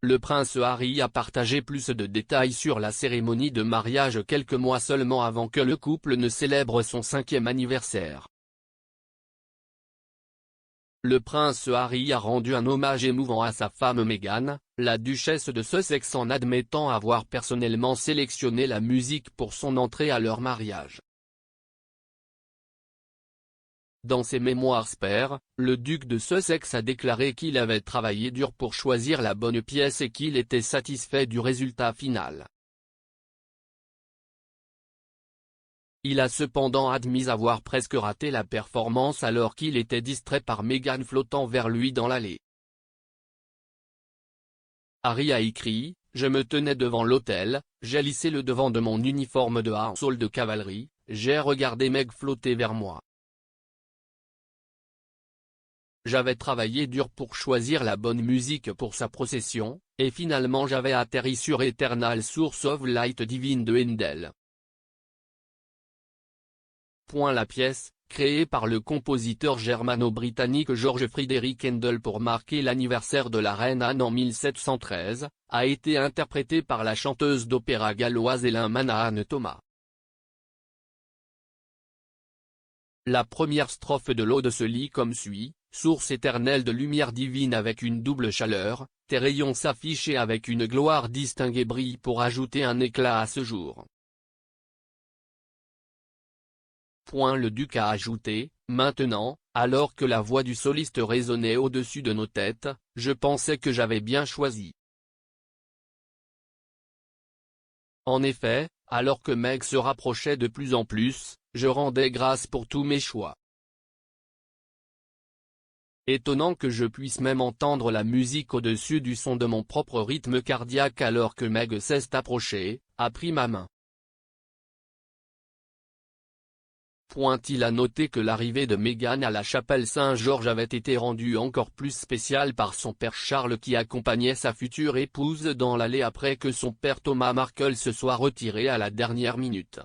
le prince Harry a partagé plus de détails sur la cérémonie de mariage quelques mois seulement avant que le couple ne célèbre son 5e anniversaire. Le prince Harry a rendu un hommage émouvant à sa femme Meghan, la duchesse de Sussex, en admettant avoir personnellement sélectionné la musique pour son entrée à leur mariage. Dans ses mémoires spare, le duc de Sussex a déclaré qu'il avait travaillé dur pour choisir la bonne pièce et qu'il était satisfait du résultat final. Il a cependant admis avoir presque raté la performance alors qu'il était distrait par Meghan flottant vers lui dans l'allée. Harry a écrit: « Je me tenais devant l'autel, j'ai lissé le devant de mon uniforme de household de cavalerie, j'ai regardé Meg flotter vers moi. J'avais travaillé dur pour choisir la bonne musique pour sa procession, et finalement j'avais atterri sur Eternal Source of Light Divine de Handel. » La pièce, créée par le compositeur germano-britannique George Frideric Handel pour marquer l'anniversaire de la reine Anne en 1713, a été interprétée par la chanteuse d'opéra galloise Ellen Manahan Thomas. La première strophe de l'ode se lit comme suit: « Source éternelle de lumière divine avec une double chaleur, tes rayons s'affichent et avec une gloire distinguée brillent pour ajouter un éclat à ce jour. » Le duc a ajouté: « Maintenant, alors que la voix du soliste résonnait au-dessus de nos têtes, je pensais que j'avais bien choisi. » En effet, alors que Meg se rapprochait de plus en plus, je rendais grâce pour tous mes choix. Étonnant que je puisse même entendre la musique au-dessus du son de mon propre rythme cardiaque alors que Meg s'est approchée, a pris ma main. Il a noté que l'arrivée de Meghan à la chapelle Saint-Georges avait été rendue encore plus spéciale par son père Charles qui accompagnait sa future épouse dans l'allée après que son père Thomas Markle se soit retiré à la dernière minute.